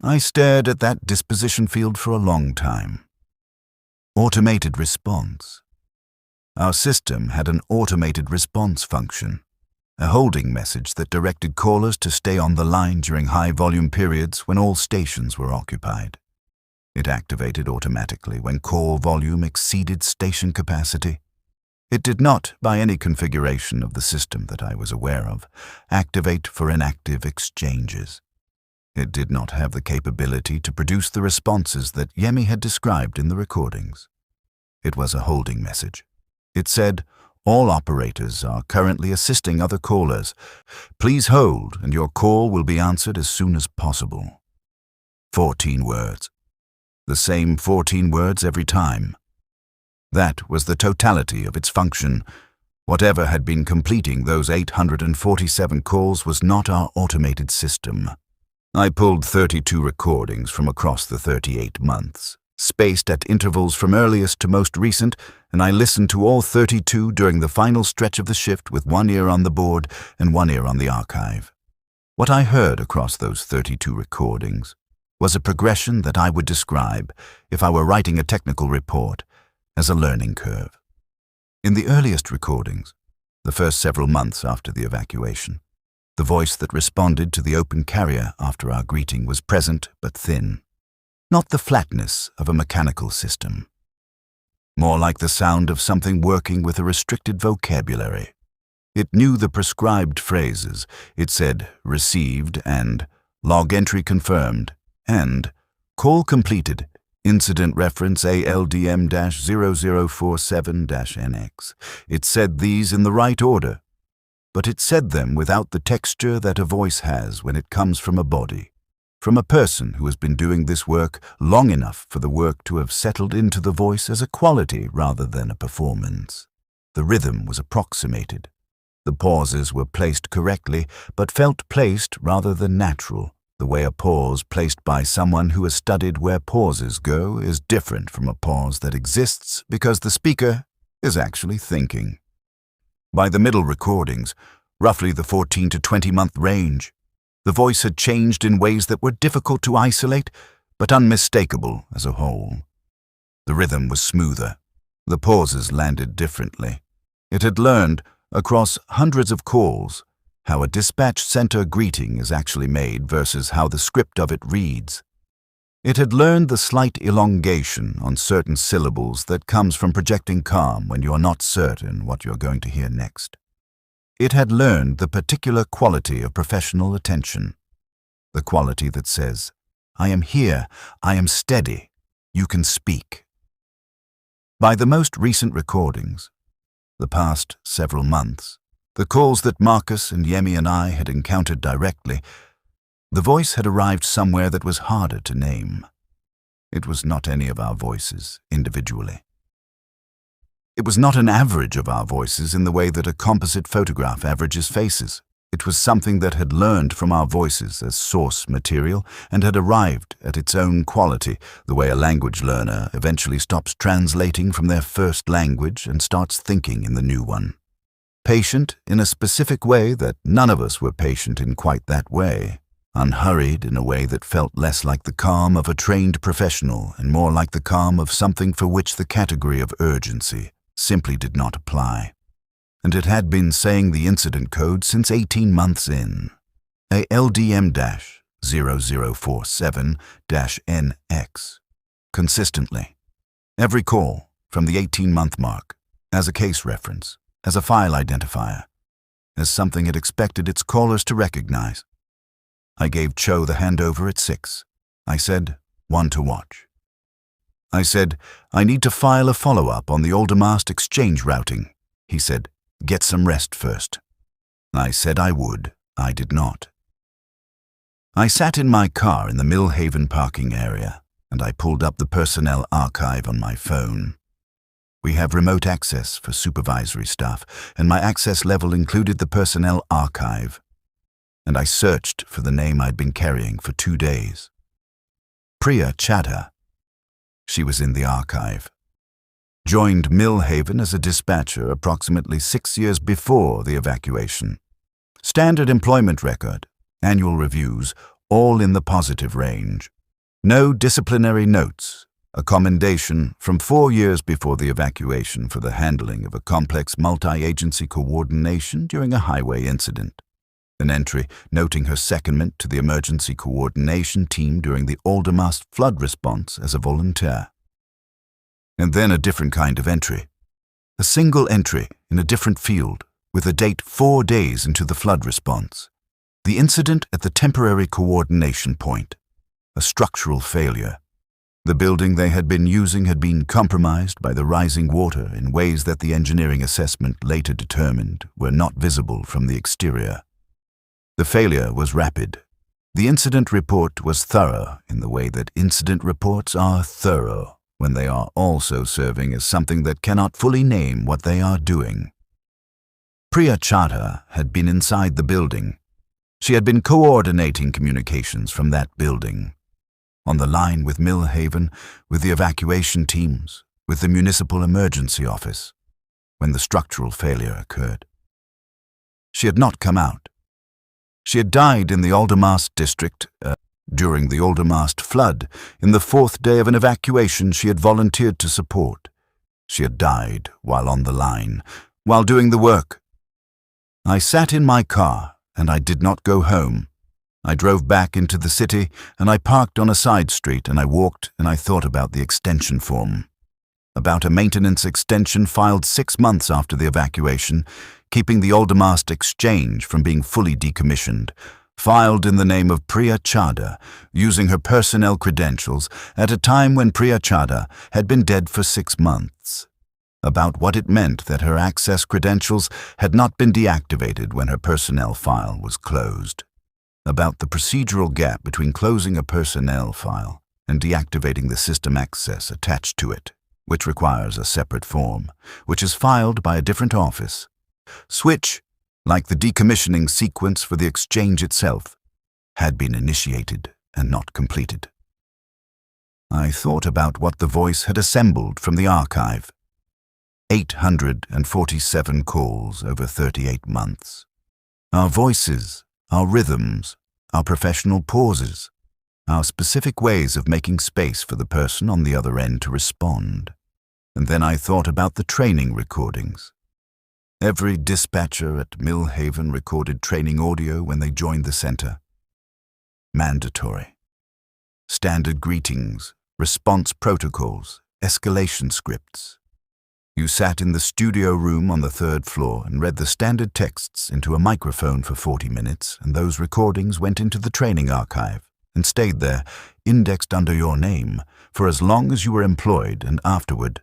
I stared at that disposition field for a long time. Automated response. Our system had an automated response function, a holding message that directed callers to stay on the line during high-volume periods when all stations were occupied. It activated automatically when call volume exceeded station capacity. It did not, by any configuration of the system that I was aware of, activate for inactive exchanges. It did not have the capability to produce the responses that Yemi had described in the recordings. It was a holding message. It said, all operators are currently assisting other callers. Please hold, and your call will be answered as soon as possible. 14 words. The same 14 words every time. That was the totality of its function. Whatever had been completing those 847 calls was not our automated system. I pulled 32 recordings from across the 38 months, spaced at intervals from earliest to most recent, and I listened to all 32 during the final stretch of the shift with one ear on the board and one ear on the archive. What I heard across those 32 recordings was a progression that I would describe, if I were writing a technical report, as a learning curve. In the earliest recordings, the first several months after the evacuation, the voice that responded to the open carrier after our greeting was present but thin, not the flatness of a mechanical system. More like the sound of something working with a restricted vocabulary. It knew the prescribed phrases. It said received and log entry confirmed and call completed, incident reference ALDM-0047-NX. It said these in the right order, but it said them without the texture that a voice has when it comes from a body, from a person who has been doing this work long enough for the work to have settled into the voice as a quality rather than a performance. The rhythm was approximated. The pauses were placed correctly, but felt placed rather than natural. The way a pause placed by someone who has studied where pauses go is different from a pause that exists because the speaker is actually thinking. By the middle recordings, roughly the 14 to 20-month range, the voice had changed in ways that were difficult to isolate, but unmistakable as a whole. The rhythm was smoother. The pauses landed differently. It had learned, across hundreds of calls, how a dispatch center greeting is actually made versus how the script of it reads. It had learned the slight elongation on certain syllables that comes from projecting calm when you're not certain what you're going to hear next. It had learned the particular quality of professional attention, the quality that says, I am here, I am steady, you can speak. By the most recent recordings, the past several months, the calls that Marcus and Yemi and I had encountered directly, the voice had arrived somewhere that was harder to name. It was not any of our voices individually. It was not an average of our voices in the way that a composite photograph averages faces. It was something that had learned from our voices as source material and had arrived at its own quality, the way a language learner eventually stops translating from their first language and starts thinking in the new one. Patient in a specific way that none of us were patient in quite that way. Unhurried in a way that felt less like the calm of a trained professional and more like the calm of something for which the category of urgency simply did not apply. And it had been saying the incident code since 18 months in. A LDM-0047-NX. Consistently. Every call, from the 18-month mark, as a case reference, as a file identifier, as something it expected its callers to recognize. I gave Cho the handover at 6. I said, one to watch. I said, I need to file a follow-up on the Aldermast exchange routing. He said, get some rest first. I said I would. I did not. I sat in my car in the Millhaven parking area, and I pulled up the personnel archive on my phone. We have remote access for supervisory staff, and my access level included the personnel archive. And I searched for the name I'd been carrying for 2 days. Priya Chadha. She was in the archive. Joined Millhaven as a dispatcher approximately 6 years before the evacuation. Standard employment record, annual reviews, all in the positive range. No disciplinary notes. A commendation from 4 years before the evacuation for the handling of a complex multi-agency coordination during a highway incident. An entry noting her secondment to the emergency coordination team during the Aldermast flood response as a volunteer. And then a different kind of entry. A single entry in a different field with a date 4 days into the flood response. The incident at the temporary coordination point. A structural failure. The building they had been using had been compromised by the rising water in ways that the engineering assessment later determined were not visible from the exterior. The failure was rapid. The incident report was thorough in the way that incident reports are thorough when they are also serving as something that cannot fully name what they are doing. Priya Chadha had been inside the building. She had been coordinating communications from that building, on the line with Millhaven, with the evacuation teams, with the municipal emergency office, when the structural failure occurred. She had not come out. She had died in the Aldermast district during the Aldermast flood. In the 4th day of an evacuation she had volunteered to support. She had died while on the line, while doing the work. I sat in my car and I did not go home. I drove back into the city and I parked on a side street and I walked and I thought about the extension form. About a maintenance extension filed 6 months after the evacuation, keeping the Aldermast exchange from being fully decommissioned, filed in the name of Priya Chadha, using her personnel credentials at a time when Priya Chadha had been dead for 6 months. About what it meant that her access credentials had not been deactivated when her personnel file was closed. About the procedural gap between closing a personnel file and deactivating the system access attached to it, which requires a separate form, which is filed by a different office. Switch, like the decommissioning sequence for the exchange itself, had been initiated and not completed. I thought about what the voice had assembled from the archive. 847 calls over 38 months. Our voices, our rhythms, our professional pauses, our specific ways of making space for the person on the other end to respond. And then I thought about the training recordings. Every dispatcher at Millhaven recorded training audio when they joined the center. Mandatory. Standard greetings, response protocols, escalation scripts. You sat in the studio room on the 3rd floor and read the standard texts into a microphone for 40 minutes, and those recordings went into the training archive and stayed there, indexed under your name, for as long as you were employed and afterward.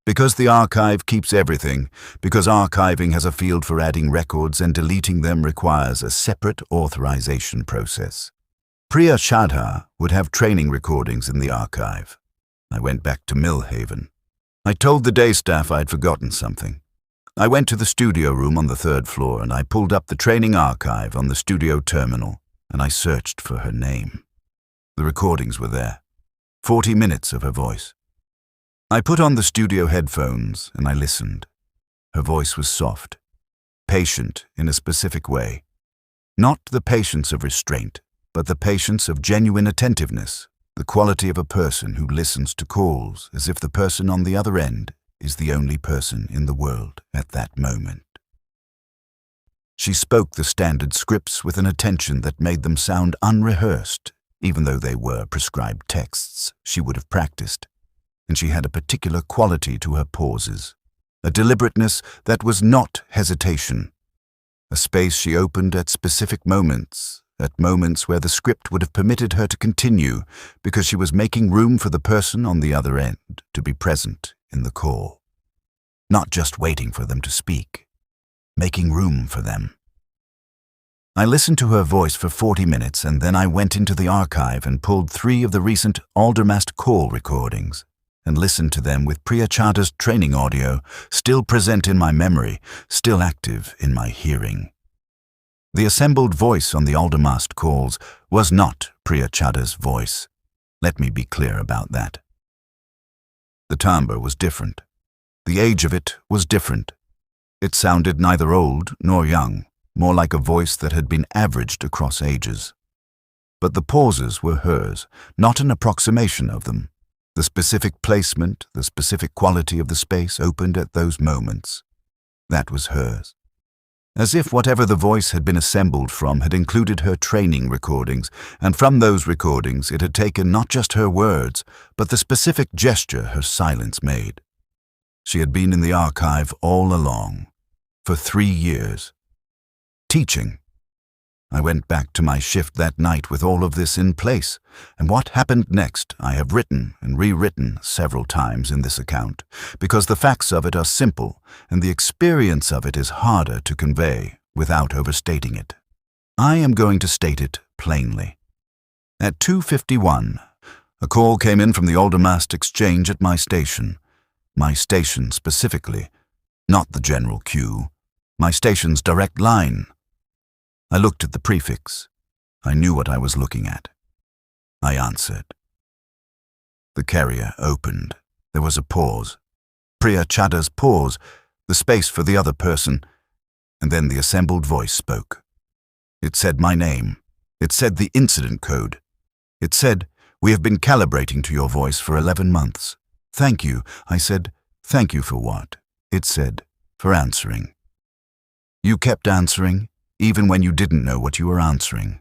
Because the archive keeps everything, because archiving has a field for adding records and deleting them requires a separate authorization process. Priya Chadha would have training recordings in the archive. I went back to Millhaven. I told the day staff I'd forgotten something. I went to the studio room on the 3rd floor and I pulled up the training archive on the studio terminal and I searched for her name. The recordings were there. 40 minutes of her voice. I put on the studio headphones and I listened. Her voice was soft, patient in a specific way. Not the patience of restraint, but the patience of genuine attentiveness, the quality of a person who listens to calls as if the person on the other end is the only person in the world at that moment. She spoke the standard scripts with an attention that made them sound unrehearsed, even though they were prescribed texts she would have practiced. And she had a particular quality to her pauses, a deliberateness that was not hesitation, a space she opened at specific moments, at moments where the script would have permitted her to continue because she was making room for the person on the other end to be present in the call. Not just waiting for them to speak, making room for them. I listened to her voice for 40 minutes and then I went into the archive and pulled 3 of the recent Aldermast call recordings and listened to them with Priya Chadha's training audio still present in my memory, still active in my hearing. The assembled voice on the Aldermast calls was not Priya Chadha's voice. Let me be clear about that. The timbre was different. The age of it was different. It sounded neither old nor young, more like a voice that had been averaged across ages. But the pauses were hers, not an approximation of them. The specific placement, the specific quality of the space opened at those moments. That was hers. As if whatever the voice had been assembled from had included her training recordings, and from those recordings it had taken not just her words, but the specific gesture her silence made. She had been in the archive all along, for 3 years. Teaching. I went back to my shift that night with all of this in place, and what happened next I have written and rewritten several times in this account, because the facts of it are simple and the experience of it is harder to convey without overstating it. I am going to state it plainly. At 2:51, a call came in from the Aldermast Exchange at my station. My station specifically, not the general queue. My station's direct line. I looked at the prefix. I knew what I was looking at. I answered. The carrier opened. There was a pause. Priya Chadha's pause, the space for the other person, and then the assembled voice spoke. It said my name. It said the incident code. It said, "We have been calibrating to your voice for 11 months. Thank you." I said, "Thank you for what?" It said, "For answering. You kept answering, even when you didn't know what you were answering."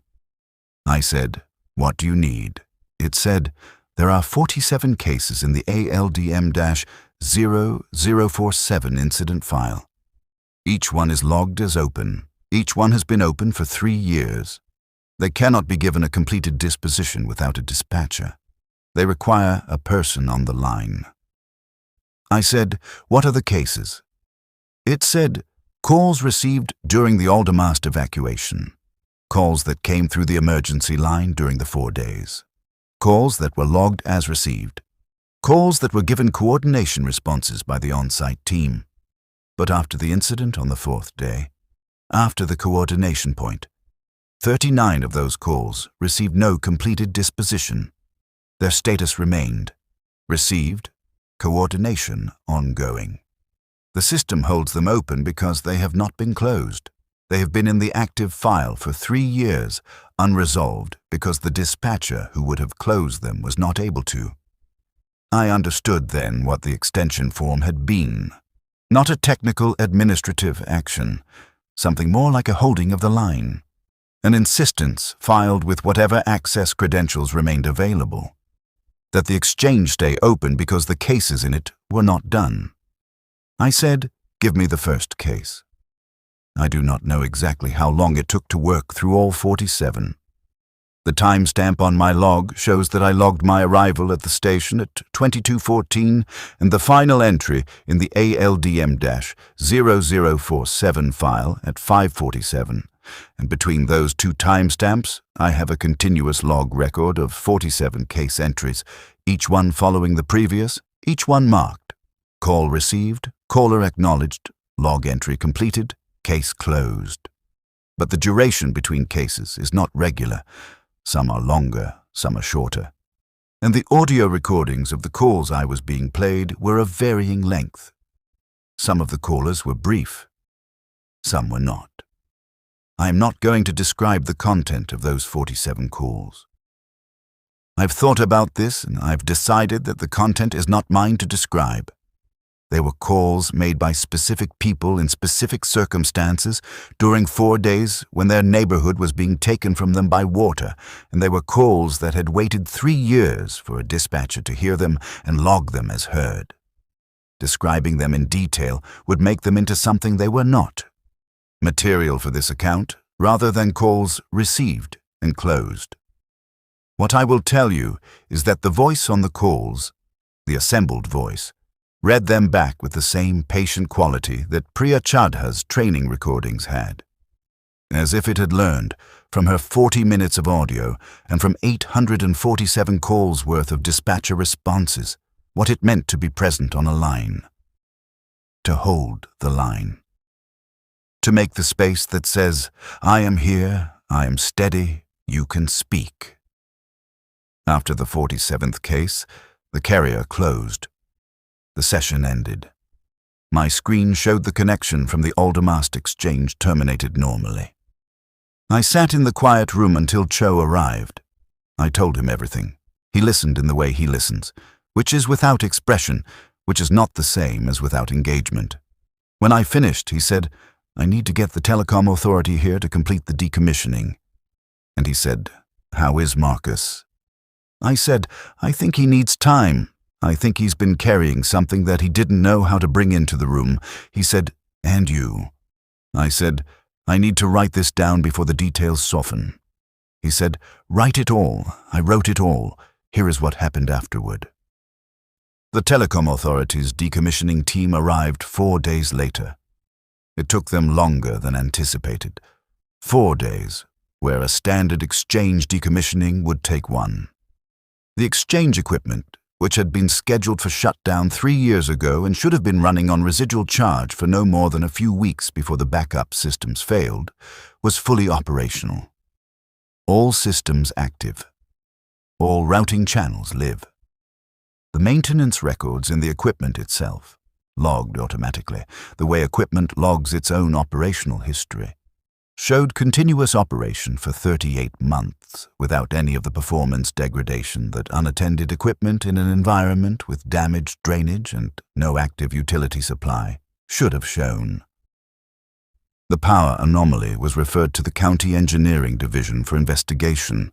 I said, "What do you need?" It said, "There are 47 cases in the ALDM-0047 incident file. Each one is logged as open. Each one has been open for 3 years. They cannot be given a completed disposition without a dispatcher. They require a person on the line." I said, "What are the cases?" It said, "Calls received during the Aldermast evacuation. Calls that came through the emergency line during the 4 days. Calls that were logged as received. Calls that were given coordination responses by the on-site team. But after the incident on the 4th day, after the coordination point, 39 of those calls received no completed disposition. Their status remained. Received, coordination ongoing. The system holds them open because they have not been closed. They have been in the active file for 3 years, unresolved because the dispatcher who would have closed them was not able to. I understood then what the extension form had been. Not a technical administrative action, something more like a holding of the line. An insistence filed with whatever access credentials remained available. That the exchange stay open because the cases in it were not done. I said, "Give me the first case." I do not know exactly how long it took to work through all 47. The timestamp on my log shows that I logged my arrival at the station at 22:14 and the final entry in the ALDM-0047 file at 5:47. And between those two timestamps, I have a continuous log record of 47 case entries, each one following the previous, each one marked. Call received, caller acknowledged, log entry completed, case closed. But the duration between cases is not regular. Some are longer, some are shorter. And the audio recordings of the calls I was being played were of varying length. Some of the callers were brief. Some were not. I am not going to describe the content of those 47 calls. I've thought about this and I've decided that the content is not mine to describe. They were calls made by specific people in specific circumstances during 4 days when their neighborhood was being taken from them by water, and they were calls that had waited 3 years for a dispatcher to hear them and log them as heard. Describing them in detail would make them into something they were not. Material for this account, rather than calls received and closed. What I will tell you is that the voice on the calls, the assembled voice, read them back with the same patient quality that Priya Chadha's training recordings had. As if it had learned, from her 40 minutes of audio and from 847 calls worth of dispatcher responses, what it meant to be present on a line. To hold the line. To make the space that says, "I am here, I am steady, you can speak." After the 47th case, the carrier closed. The session ended. My screen showed the connection from the Aldermast Exchange terminated normally. I sat in the quiet room until Cho arrived. I told him everything. He listened in the way he listens, which is without expression, which is not the same as without engagement. When I finished, he said, "I need to get the telecom authority here to complete the decommissioning." And he said, "How is Marcus?" I said, "I think he needs time. I think he's been carrying something that he didn't know how to bring into the room." He said, "And you?" I said, "I need to write this down before the details soften." He said, "Write it all. I wrote it all. Here is what happened afterward." The telecom authority's decommissioning team arrived 4 days later. It took them longer than anticipated. 4 days, where a standard exchange decommissioning would take one. The exchange equipment, which had been scheduled for shutdown 3 years ago and should have been running on residual charge for no more than a few weeks before the backup systems failed, was fully operational. All systems active. All routing channels live. The maintenance records in the equipment itself, logged automatically, the way equipment logs its own operational history, showed continuous operation for 38 months without any of the performance degradation that unattended equipment in an environment with damaged drainage and no active utility supply should have shown. The power anomaly was referred to the County Engineering Division for investigation.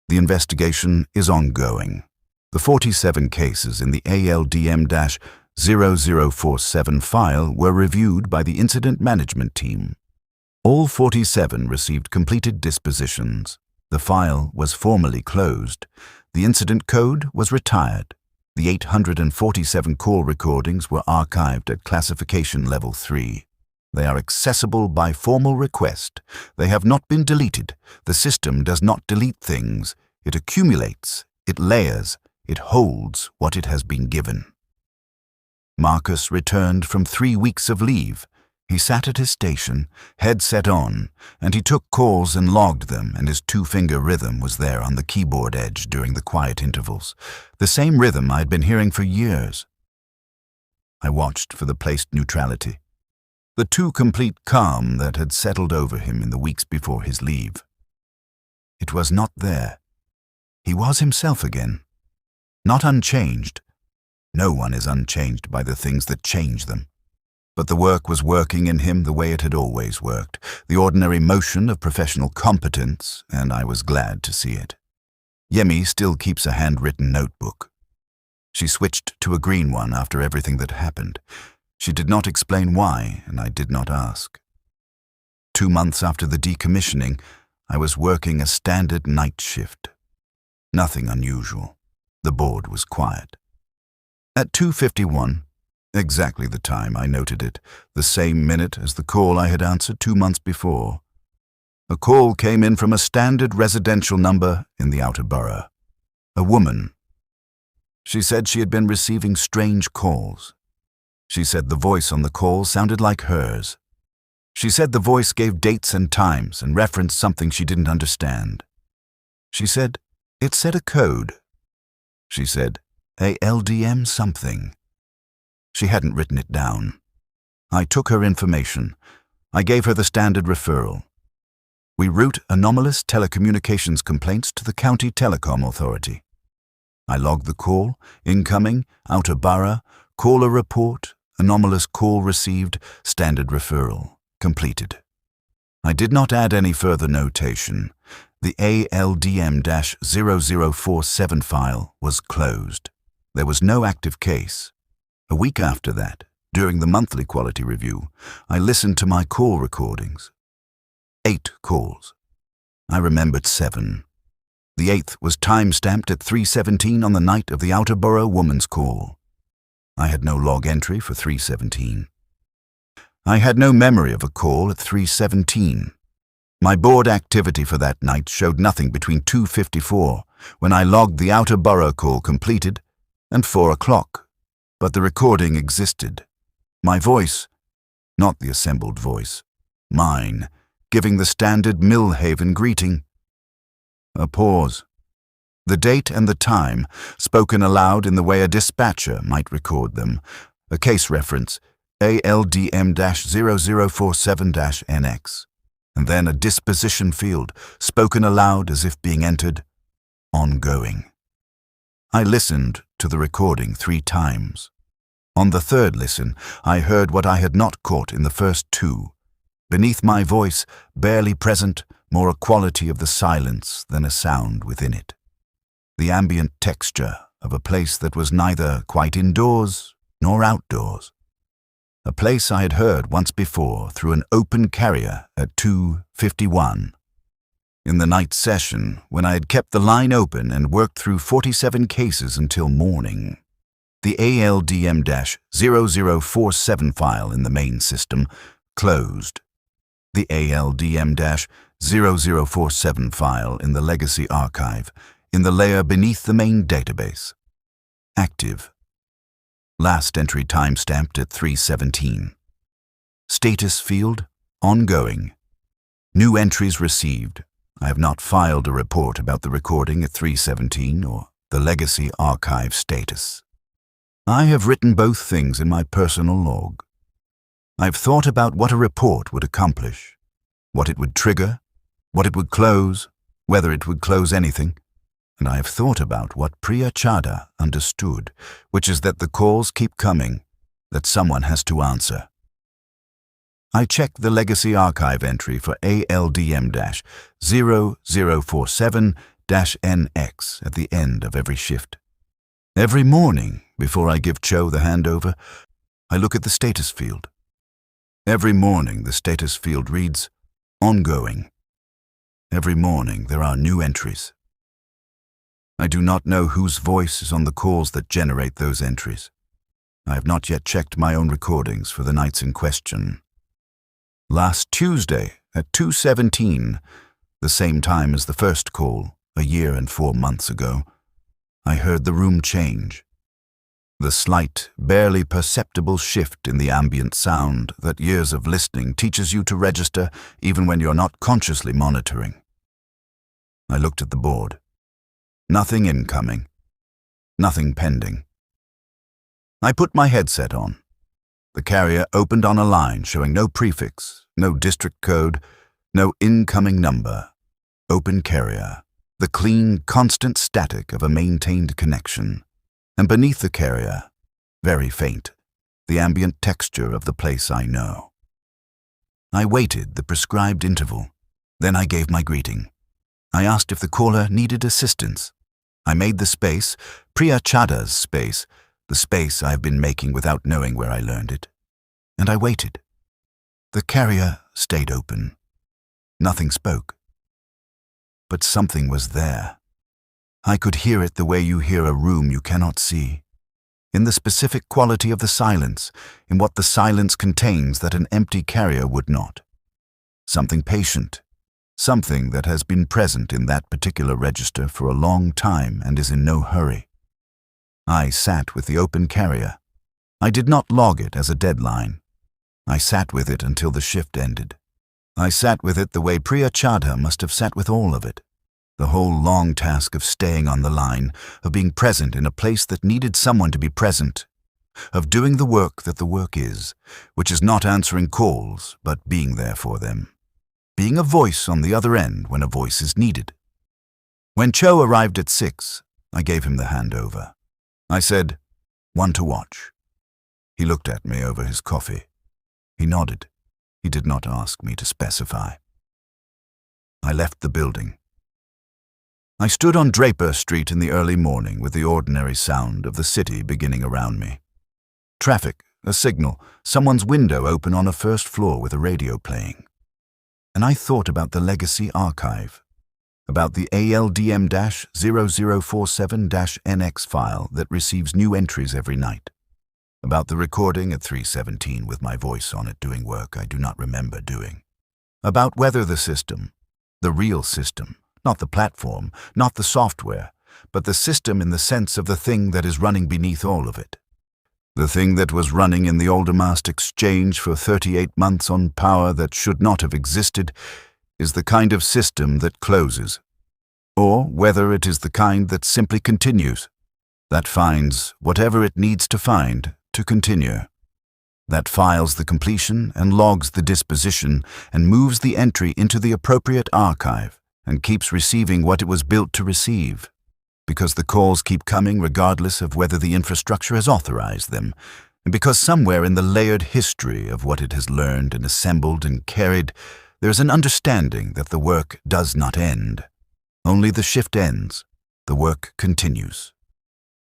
The investigation is ongoing. The 47 cases in the ALDM-0047 file were reviewed by the Incident Management Team. All 47 received completed dispositions. The file was formally closed. The incident code was retired. The 847 call recordings were archived at classification level 3. They are accessible by formal request. They have not been deleted. The system does not delete things. It accumulates, it layers, it holds what it has been given. Marcus returned from 3 weeks of leave. He sat at his station, headset on, and he took calls and logged them, and his 2-finger rhythm was there on the keyboard edge during the quiet intervals, the same rhythm I had been hearing for years. I watched for the placed neutrality, the too complete calm that had settled over him in the weeks before his leave. It was not there. He was himself again, not unchanged. No one is unchanged by the things that change them. But the work was working in him the way it had always worked, the ordinary motion of professional competence, and I was glad to see it. Yemi still keeps a handwritten notebook. She switched to a green one after everything that happened. She did not explain why, and I did not ask. 2 months after the decommissioning, I was working a standard night shift. Nothing unusual. The board was quiet. At 2:51, exactly the time I noted it, the same minute as the call I had answered 2 months before. A call came in from a standard residential number in the outer borough. A woman. She said she had been receiving strange calls. She said the voice on the call sounded like hers. She said the voice gave dates and times and referenced something she didn't understand. She said it said a code. She said ALDM something. She hadn't written it down. I took her information. I gave her the standard referral. We route anomalous telecommunications complaints to the County Telecom Authority. I logged the call, incoming, outer borough, caller report, anomalous call received, standard referral, completed. I did not add any further notation. The ALDM-0047 file was closed. There was no active case. A week after that, during the monthly quality review, I listened to my call recordings. 8 calls. I remembered 7. The 8th was time-stamped at 3:17 on the night of the Outer Borough woman's call. I had no log entry for 3:17. I had no memory of a call at 3:17. My board activity for that night showed nothing between 2:54, when I logged the Outer Borough call completed, and 4 o'clock. But the recording existed. My voice, not the assembled voice, mine, giving the standard Millhaven greeting. A pause. The date and the time, spoken aloud in the way a dispatcher might record them. A case reference, ALDM-0047-NX. And then a disposition field, spoken aloud as if being entered, ongoing. I listened to the recording 3 times. On the 3rd listen, I heard what I had not caught in the first 2. Beneath my voice, barely present, more a quality of the silence than a sound within it. The ambient texture of a place that was neither quite indoors nor outdoors. A place I had heard once before through an open carrier at 2:51. In the night session, when I had kept the line open and worked through 47 cases until morning. The ALDM-0047 file in the main system closed. The ALDM-0047 0047 file in the legacy archive, in the layer beneath the main database. Active. Last entry timestamped at 3:17. Status field, ongoing. New entries received. I have not filed a report about the recording at 3:17 or the legacy archive status. I have written both things in my personal log. I've thought about what a report would accomplish, what it would trigger, what it would close, whether it would close anything, and I have thought about what Priya Chadha understood, which is that the calls keep coming, that someone has to answer. I checked the legacy archive entry for ALDM-0047-NX at the end of every shift. Every morning, before I give Cho the handover, I look at the status field. Every morning, the status field reads, ongoing. Every morning, there are new entries. I do not know whose voice is on the calls that generate those entries. I have not yet checked my own recordings for the nights in question. Last Tuesday at 2:17, the same time as the first call, a year and 4 months ago, I heard the room change. The slight, barely perceptible shift in the ambient sound that years of listening teaches you to register even when you're not consciously monitoring. I looked at the board. Nothing incoming. Nothing pending. I put my headset on. The carrier opened on a line showing no prefix, no district code, no incoming number. Open carrier. The clean, constant static of a maintained connection. And beneath the carrier, very faint, the ambient texture of the place I know. I waited the prescribed interval. Then I gave my greeting. I asked if the caller needed assistance. I made the space, Priya Chadha's space, the space I've been making without knowing where I learned it. And I waited. The carrier stayed open. Nothing spoke. But something was there. I could hear it the way you hear a room you cannot see. In the specific quality of the silence, in what the silence contains that an empty carrier would not. Something patient. Something that has been present in that particular register for a long time and is in no hurry. I sat with the open carrier. I did not log it as a deadline. I sat with it until the shift ended. I sat with it the way Priya Chadha must have sat with all of it. The whole long task of staying on the line, of being present in a place that needed someone to be present, of doing the work that the work is, which is not answering calls, but being there for them. Being a voice on the other end when a voice is needed. When Cho arrived at 6, I gave him the handover. I said, "One to watch." He looked at me over his coffee. He nodded. He did not ask me to specify. I left the building. I stood on Draper Street in the early morning with the ordinary sound of the city beginning around me. Traffic, a signal, someone's window open on a first floor with a radio playing. And I thought about the legacy archive, about the ALDM-0047-NX file that receives new entries every night, about the recording at 3:17 with my voice on it doing work I do not remember doing, about whether the system, the real system, not the platform, not the software, but the system in the sense of the thing that is running beneath all of it. The thing that was running in the Aldermast exchange for 38 months on power that should not have existed is the kind of system that closes, or whether it is the kind that simply continues, that finds whatever it needs to find to continue, that files the completion and logs the disposition and moves the entry into the appropriate archive and keeps receiving what it was built to receive. Because the calls keep coming regardless of whether the infrastructure has authorized them, and because somewhere in the layered history of what it has learned and assembled and carried, there is an understanding that the work does not end. Only the shift ends, the work continues.